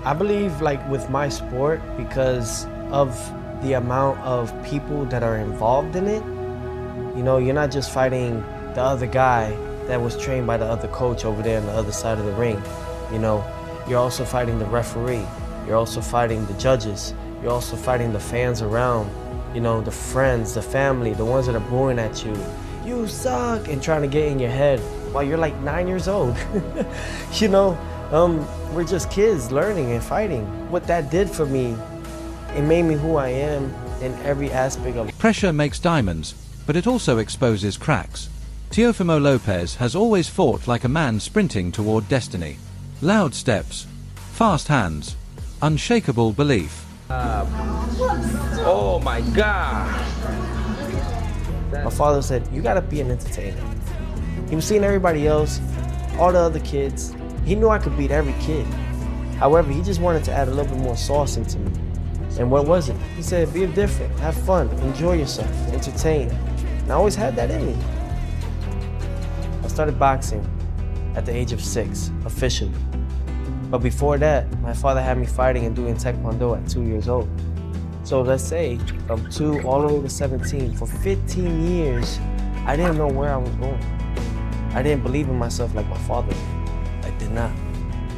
I believe like with my sport, because of the amount of people that are involved in it, you know, you're not just fighting the other guy that was trained by the other coach over there on the other side of the ring. You know, you're also fighting the referee. You're also fighting the judges. You're also fighting the fans around, you know, the friends, the family, the ones that are booing at you. You suck, and trying to get in your head while you're like 9 years old. You know, we're just kids learning and fighting. What that did for me, it made me who I am in every aspect of it. Pressure makes diamonds, but it also exposes cracks. Teofimo Lopez has always fought like a man sprinting toward destiny. Loud steps, fast hands, unshakable belief. Oh my God. My father said, you gotta be an entertainer. He was seeing everybody else, all the other kids. He knew I could beat every kid. However, he just wanted to add a little bit more sauce into me. And what was it? He said, be different, have fun, enjoy yourself, entertain. And I always had that in me. I started boxing at the age of 6, officially. But before that, my father had me fighting and doing Taekwondo at 2 years old. So let's say from 2 all the way to 17, for 15 years, I didn't know where I was going. I didn't believe in myself like my father did. I did not.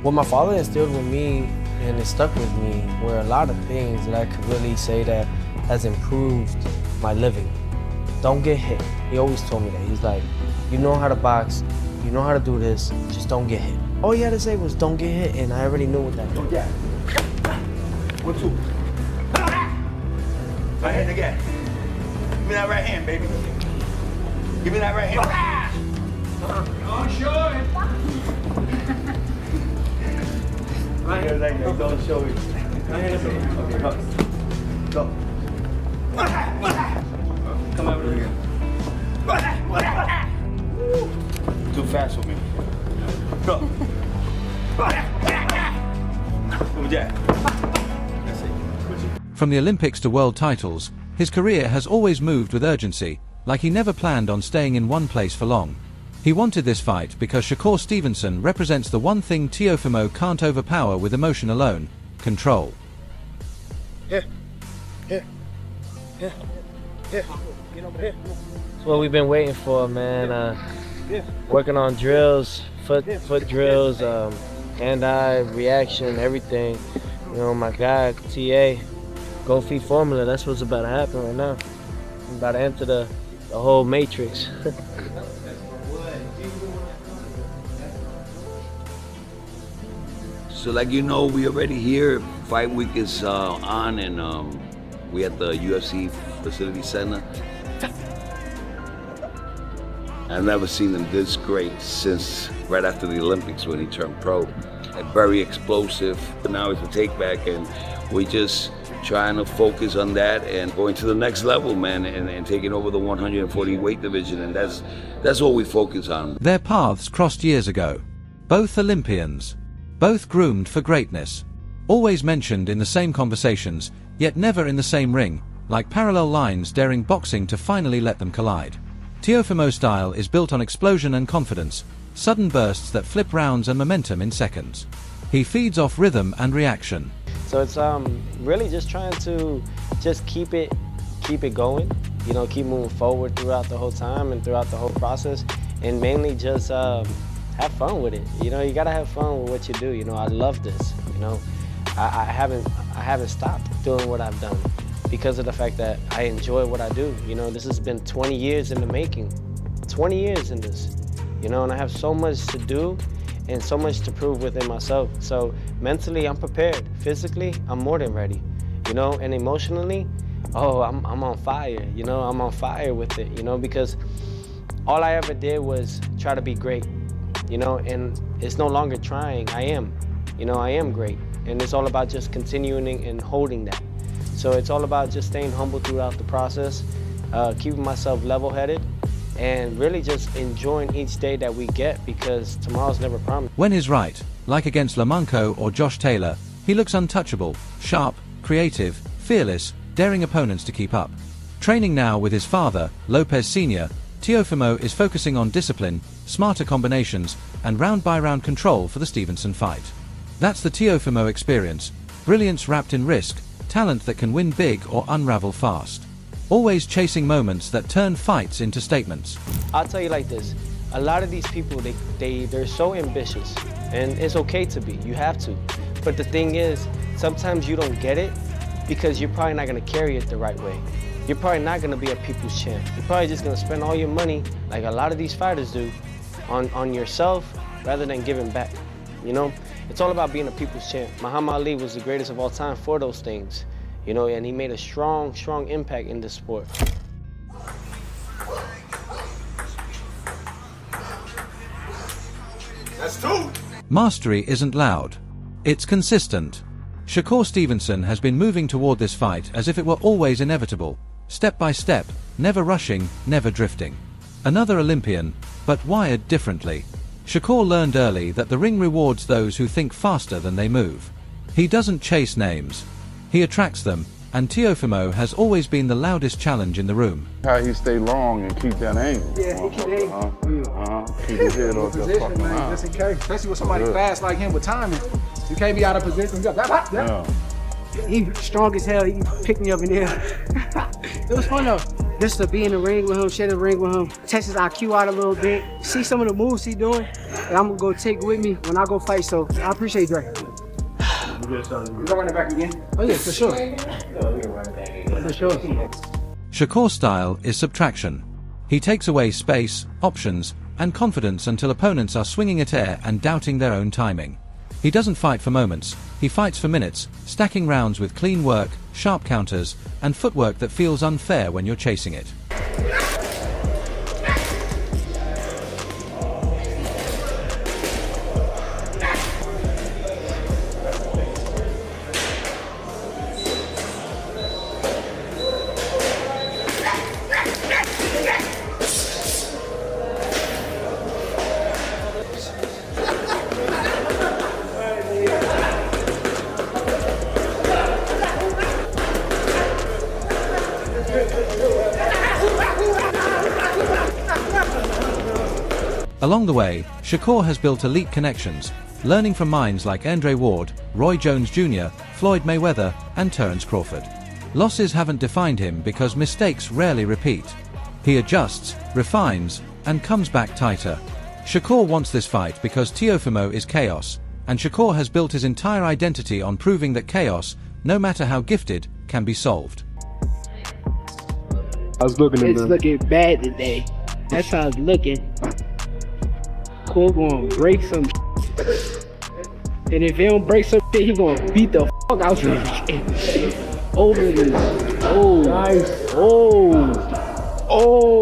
What my father instilled with me, and it stuck with me, were a lot of things that I could really say that has improved my living. Don't get hit. He always told me that. He's like, you know how to box, you know how to do this, just don't get hit. All he had to say was don't get hit, and I already knew what that meant. Yeah. 1, 2. Right hand again. Give me that right hand, baby. Give me that right hand. Oh, sure. Right hand. Don't show it. Right hand. Okay, go. Come over here. Too fast for me. Go. Over there. That's it. From the Olympics to world titles, his career has always moved with urgency, like he never planned on staying in one place for long. He wanted this fight because Shakur Stevenson represents the one thing Teofimo can't overpower with emotion alone: control. Here. It's what we've been waiting for, man. Working on drills, foot drills, hand-eye reaction, everything. You know, my guy, TA, Go Feet Formula, that's what's about to happen right now. I'm about to enter the whole matrix. So like you know, we already here. Fight week is on, and we at the UFC Facility Center. I've never seen him this great since right after the Olympics when he turned pro. Like, very explosive. Now it's a take back, and we just trying to focus on that and going to the next level, man, and taking over the 140 weight division, and that's what we focus on. Their paths crossed years ago. Both Olympians, both groomed for greatness, always mentioned in the same conversations, yet never in the same ring, like parallel lines daring boxing to finally let them collide. Teofimo's style is built on explosion and confidence, sudden bursts that flip rounds and momentum in seconds. He feeds off rhythm and reaction. So it's really just trying to just keep it going, you know, keep moving forward throughout the whole time and throughout the whole process, and mainly just have fun with it. You know, you gotta have fun with what you do. You know, I love this. You know, I haven't stopped doing what I've done because of the fact that I enjoy what I do. You know, this has been 20 years in the making, 20 years in this. You know, and I have so much to do and so much to prove within myself. So mentally, I'm prepared. Physically, I'm more than ready. You know, and emotionally, oh, I'm on fire. You know, I'm on fire with it. You know, because all I ever did was try to be great. You know, and it's no longer trying. I am. You know, I am great, and it's all about just continuing and holding that. So it's all about just staying humble throughout the process, keeping myself level-headed, and really just enjoying each day that we get, because tomorrow's never promised. When he's right, like against Lamanco or Josh Taylor, he looks untouchable, sharp, creative, fearless, daring opponents to keep up. Training now with his father, Lopez Sr., Teofimo is focusing on discipline, smarter combinations, and round-by-round control for the Stevenson fight. That's the Teofimo experience. Brilliance wrapped in risk, talent that can win big or unravel fast. Always chasing moments that turn fights into statements. I'll tell you like this. A lot of these people, they're so ambitious, and it's okay to be, you have to. But the thing is, sometimes you don't get it because you're probably not gonna carry it the right way. You're probably not gonna be a people's champ. You're probably just gonna spend all your money, like a lot of these fighters do, on yourself rather than giving back, you know? It's all about being a people's champ. Muhammad Ali was the greatest of all time for those things, you know, and he made a strong, strong impact in this sport. That's two. Mastery isn't loud. It's consistent. Shakur Stevenson has been moving toward this fight as if it were always inevitable, step by step, never rushing, never drifting. Another Olympian, but wired differently. Shakur learned early that the ring rewards those who think faster than they move. He doesn't chase names. He attracts them, and Teofimo has always been the loudest challenge in the room. How he stay long and keep that angle. Yeah, he keep the angle. Keep his head off the Position, fucking man, line. just in case. Especially with somebody fast like him with timing. You can't be out of position. Yeah. He strong as hell. He picked me up in there. It was fun though. Just to be in the ring with him, share the ring with him, test his IQ out a little bit, see some of the moves he doing, and I'm gonna go take with me when I go fight. So I appreciate Dre. You gonna run it back again? Oh yeah, for sure. For sure. Shakur's style is subtraction. He takes away space, options, and confidence until opponents are swinging at air and doubting their own timing. He doesn't fight for moments, he fights for minutes, stacking rounds with clean work, sharp counters, and footwork that feels unfair when you're chasing it. Along the way, Shakur has built elite connections, learning from minds like Andre Ward, Roy Jones Jr., Floyd Mayweather, and Terence Crawford. Losses haven't defined him because mistakes rarely repeat. He adjusts, refines, and comes back tighter. Shakur wants this fight because Teofimo is chaos, and Shakur has built his entire identity on proving that chaos, no matter how gifted, can be solved. It's looking bad today. That's how it's looking. Cool gonna break some and if he don't break some shit, he gonna beat the fuck out of him. Over this. Oh. Nice. Oh.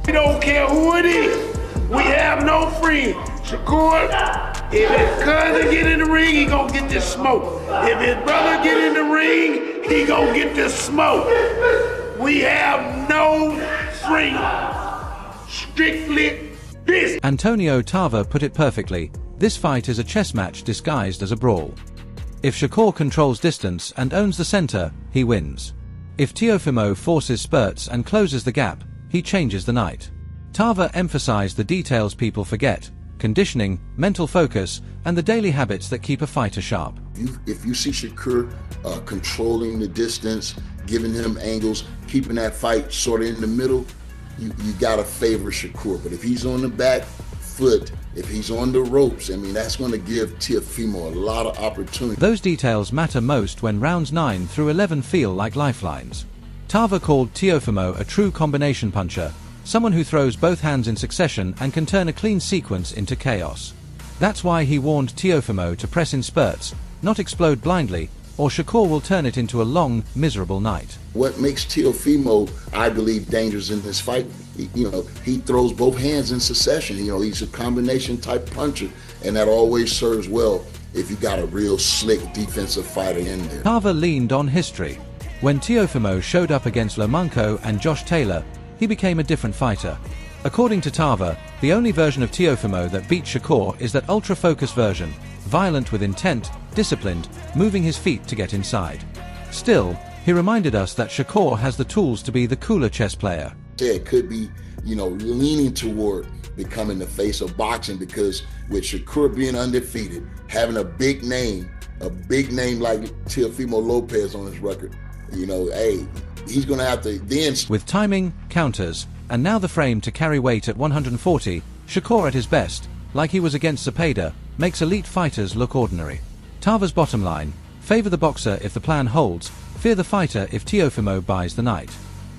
We don't care who it is. We have no friends. Shakur, if his cousin get in the ring, he gonna get this smoke. If his brother get in the ring, he gonna get this smoke. We have no friends. Strictly business. Antonio Tarver put it perfectly, this fight is a chess match disguised as a brawl. If Shakur controls distance and owns the center, he wins. If Teofimo forces spurts and closes the gap, he changes the night. Tarver emphasized the details people forget: conditioning, mental focus, and the daily habits that keep a fighter sharp. If you see Shakur controlling the distance, giving him angles, keeping that fight sort of in the middle, you gotta favor Shakur. But if he's on the back foot, if he's on the ropes, I mean, that's gonna give Teofimo a lot of opportunity. Those details matter most when rounds 9 through 11 feel like lifelines. Tarver called Teofimo a true combination puncher, someone who throws both hands in succession and can turn a clean sequence into chaos. That's why he warned Teofimo to press in spurts, not explode blindly, or Shakur will turn it into a long, miserable night. What makes Teofimo, I believe, dangerous in this fight, he throws both hands in succession. He's a combination type puncher, and that always serves well if you got a real slick defensive fighter in there. Tarver leaned on history. When Teofimo showed up against Lomachenko and Josh Taylor, he became a different fighter. According to Tarver, the only version of Teofimo that beat Shakur is that ultra-focused version, violent with intent, disciplined, moving his feet to get inside. Still, he reminded us that Shakur has the tools to be the cooler chess player. It could be, leaning toward becoming the face of boxing, because with Shakur being undefeated, having a big name like Teofimo Lopez on his record, you know, hey, he's gonna have to then. With timing, counters, and now the frame to carry weight at 140, Shakur at his best, like he was against Zepeda, makes elite fighters look ordinary. Tava's bottom line: favor the boxer if the plan holds, fear the fighter if Teofimo buys the night.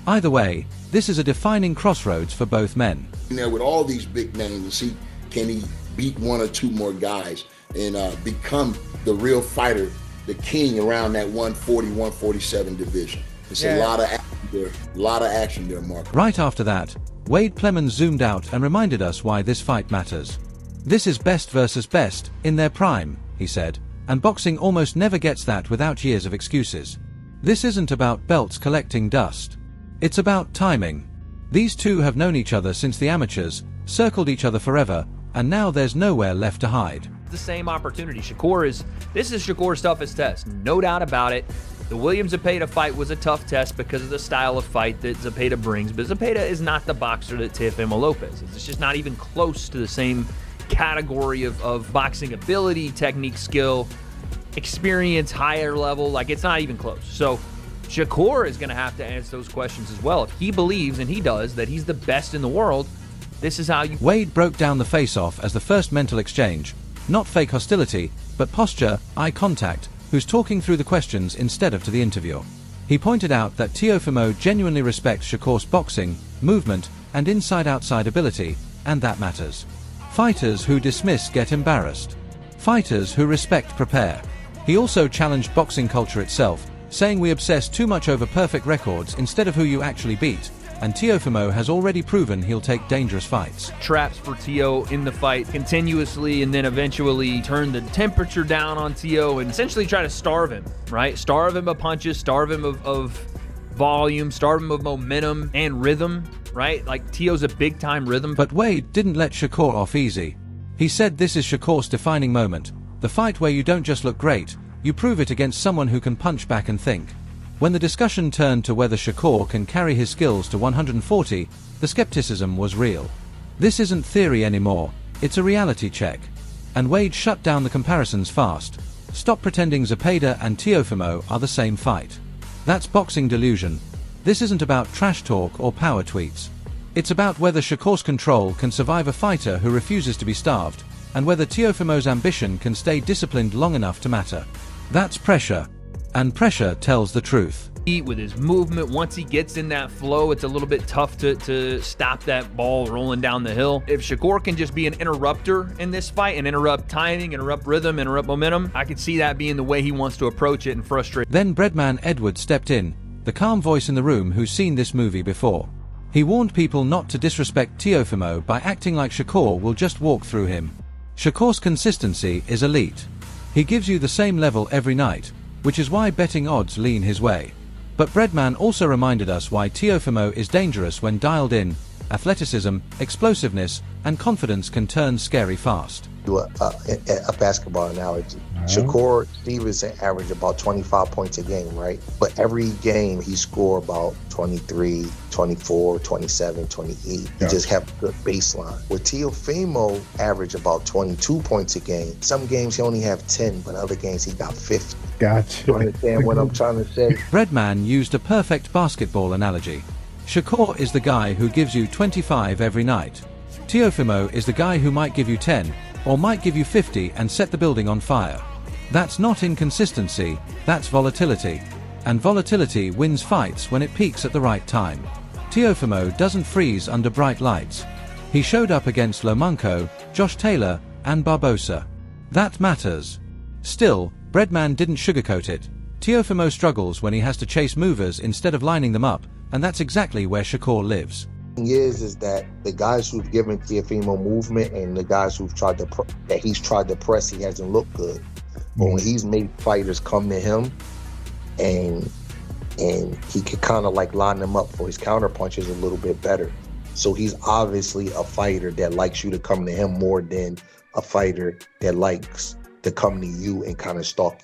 Either way, this is a defining crossroads for both men. There with all these big names and see, can he beat one or two more guys and become the real fighter, the king around that 140, 147 division. It's a lot of action there, Mark. Right after that, Wade Plemons zoomed out and reminded us why this fight matters. This is best versus best, in their prime, he said, and boxing almost never gets that without years of excuses. This isn't about belts collecting dust. It's about timing. These two have known each other since the amateurs, circled each other forever, and now there's nowhere left to hide. The same opportunity. This is Shakur's toughest test, no doubt about it. The Williams-Zepeda fight was a tough test because of the style of fight that Zepeda brings, but Zepeda is not the boxer that Teofimo Lopez is. It's just not even close to the same category of boxing ability, technique, skill, experience, higher level. Like, it's not even close. So Shakur is going to have to answer those questions as well. If he believes, and he does, that he's the best in the world, this is how you... Wade broke down the face-off as the first mental exchange. Not fake hostility, but posture, eye contact, who's talking through the questions instead of to the interviewer. He pointed out that Teofimo genuinely respects Shakur's boxing, movement, and inside-outside ability, and that matters. Fighters who dismiss get embarrassed. Fighters who respect prepare. He also challenged boxing culture itself, saying we obsess too much over perfect records instead of who you actually beat, and Teofimo has already proven he'll take dangerous fights. Traps for Teo in the fight continuously, and then eventually turn the temperature down on Teo and essentially try to starve him, right? Starve him of punches, starve him of volume, starve him of momentum and rhythm, right? Like, Teo's a big-time rhythm. But Wade didn't let Shakur off easy. He said this is Shakur's defining moment, the fight where you don't just look great, you prove it against someone who can punch back and think. When the discussion turned to whether Shakur can carry his skills to 140, the skepticism was real. This isn't theory anymore, it's a reality check. And Wade shut down the comparisons fast. Stop pretending Zepeda and Teofimo are the same fight. That's boxing delusion. This isn't about trash talk or power tweets. It's about whether Shakur's control can survive a fighter who refuses to be starved, and whether Teofimo's ambition can stay disciplined long enough to matter. That's pressure. And pressure tells the truth. With his movement, once he gets in that flow, it's a little bit tough to stop that ball rolling down the hill. If Shakur can just be an interrupter in this fight and interrupt timing, interrupt rhythm, interrupt momentum, I could see that being the way he wants to approach it and frustrate. Then Breadman Edwards stepped in, the calm voice in the room who's seen this movie before. He warned people not to disrespect Teofimo by acting like Shakur will just walk through him. Shakur's consistency is elite. He gives you the same level every night, which is why betting odds lean his way. But Breadman also reminded us why Teofimo is dangerous when dialed in. Athleticism, explosiveness, and confidence can turn scary fast. A basketball analogy. Shakur Stevenson averaged about 25 points a game, right? But every game he scored about 23, 24, 27, 28. He just have a good baseline. With Teofimo averaged about 22 points a game. Some games he only have 10, but other games he got 50. Gotcha. You understand what I'm trying to say? Breadman used a perfect basketball analogy. Shakur is the guy who gives you 25 every night. Teofimo is the guy who might give you 10, or might give you 50 and set the building on fire. That's not inconsistency, that's volatility. And volatility wins fights when it peaks at the right time. Teofimo doesn't freeze under bright lights. He showed up against Lomachenko, Josh Taylor, and Barbosa. That matters. Still, Breadman didn't sugarcoat it. Teofimo struggles when he has to chase movers instead of lining them up, and that's exactly where Shakur lives. Is that the guys who've given Teofimo movement and the guys who've tried to press, he hasn't looked good. But when he's made fighters come to him and he can kind of like line them up for his counter punches a little bit better. So he's obviously a fighter that likes you to come to him more than a fighter that likes to come to you and kind of stalk